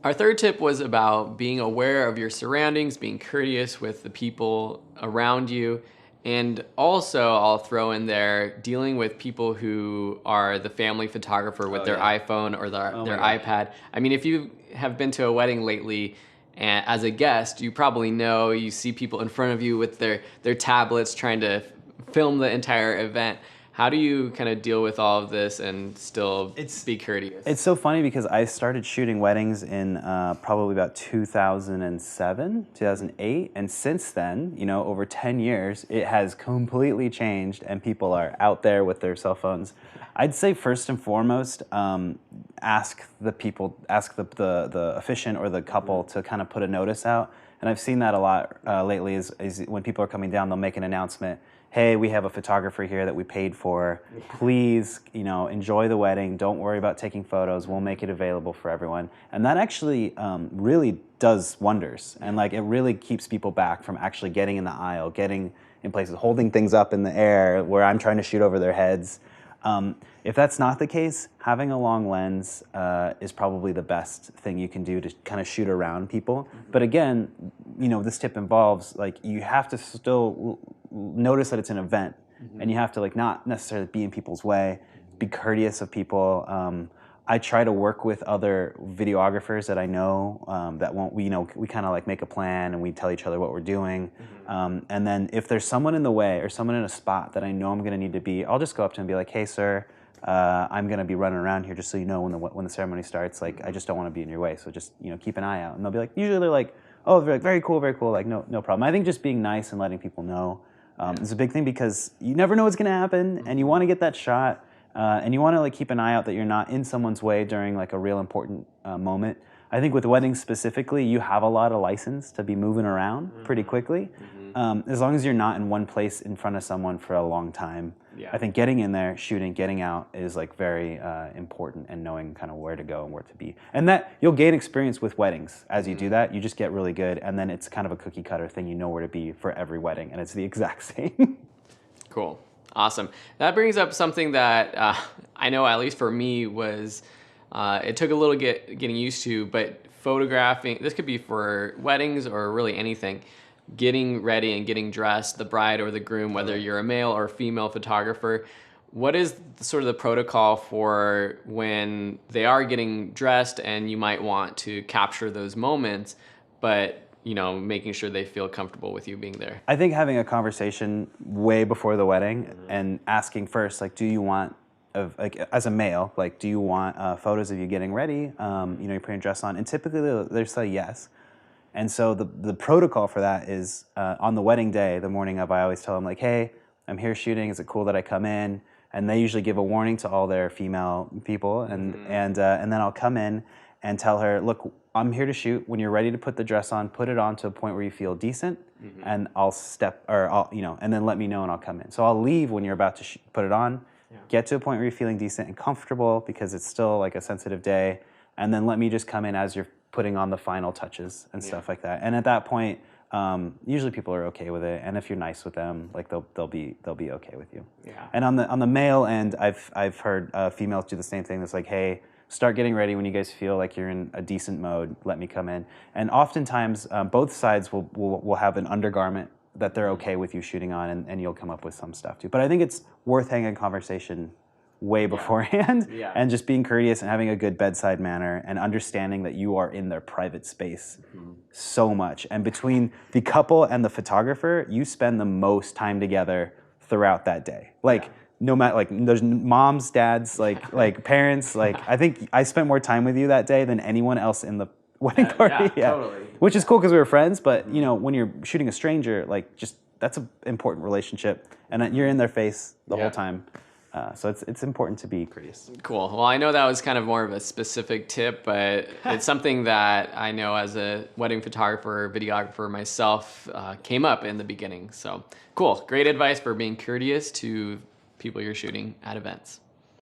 Our third tip was about being aware of your surroundings, being courteous with the people around you, and also I'll throw in there dealing with people who are the family photographer with Oh their yeah. iPhone or Oh their my gosh. iPad. I mean, if you have been to a wedding lately, and as a guest, you probably know you see people in front of you with their tablets trying to film the entire event. How do you kind of deal with all of this and still It's be courteous? it's so funny because I started shooting weddings in probably about 2007, 2008, and since then, you know, over 10 years, it has completely changed, and people are out there with their cell phones. I'd say first and foremost, ask the officiant or the couple to kind of put a notice out, and I've seen that a lot lately. Is when people are coming down, they'll make an announcement. Hey, we have a photographer here that we paid for. Please, you know, enjoy the wedding. Don't worry about taking photos. We'll make it available for everyone. And that actually really does wonders. And like it really keeps people back from actually getting in the aisle, getting in places, holding things up in the air where I'm trying to shoot over their heads. If that's not the case, having a long lens is probably the best thing you can do to kind of shoot around people. But again, you know, this tip involves like you have to still notice that it's an event, and you have to like not necessarily be in people's way, be courteous of people. I try to work with other videographers that I know that won't. We kind of like make a plan and we tell each other what we're doing. And then if there's someone in the way or someone in a spot that I know I'm going to need to be, I'll just go up to him and be like, "Hey, sir, I'm going to be running around here just so you know when the ceremony starts. Like, I just don't want to be in your way, so just keep an eye out." And they'll be like, usually they're like, "Oh, they're like, very cool, very cool." Like, no problem. I think just being nice and letting people know is a big thing because you never know what's going to happen, and you want to get that shot. And you want to like keep an eye out that you're not in someone's way during like a real important moment. I think with weddings specifically, you have a lot of license to be moving around pretty quickly, as long as you're not in one place in front of someone for a long time. Yeah. I think getting in there, shooting, getting out is like very important, and knowing kind of where to go and where to be. And that you'll gain experience with weddings as you do that. You just get really good, and then it's kind of a cookie cutter thing. You know where to be for every wedding, and it's the exact same. Cool. Awesome. That brings up something that I know, at least for me, was it took a little getting used to, but photographing, this could be for weddings or really anything, getting ready and getting dressed, the bride or the groom, whether you're a male or female photographer. What is sort of the protocol for when they are getting dressed and you might want to capture those moments, but making sure they feel comfortable with you being there? I think having a conversation way before the wedding and asking first, like, do you want, as a male, like, do you want photos of you getting ready? You're putting a dress on, and typically they'll say yes. And so the protocol for that is on the wedding day, the morning of, I always tell them like, hey, I'm here shooting. Is it cool that I come in? And they usually give a warning to all their female people, and then I'll come in and tell her, look, I'm here to shoot. When you're ready to put the dress on, put it on to a point where you feel decent, and I'll and then let me know and I'll come in. So I'll leave when you're about to put it on, get to a point where you're feeling decent and comfortable because it's still like a sensitive day, and then let me just come in as you're putting on the final touches and stuff like that. And at that point, usually people are okay with it, and if you're nice with them, like they'll be okay with you. Yeah. And on the male end, I've heard females do the same thing. That's like, hey, start getting ready when you guys feel like you're in a decent mode. Let me come in. And oftentimes, both sides will have an undergarment that they're okay with you shooting on, and you'll come up with some stuff too. But I think it's worth having a conversation way beforehand, and just being courteous and having a good bedside manner and understanding that you are in their private space so much. And between the couple and the photographer, you spend the most time together throughout that day. No matter, like, there's moms, dads, like parents. Like, I think I spent more time with you that day than anyone else in the wedding party. Totally. Which is cool because we were friends, but when you're shooting a stranger, like, just that's an important relationship, and you're in their face the whole time. So it's important to be courteous. Cool. Well, I know that was kind of more of a specific tip, but it's something that I know as a wedding photographer, videographer myself, came up in the beginning. So cool. Great advice for being courteous to people you're shooting at events.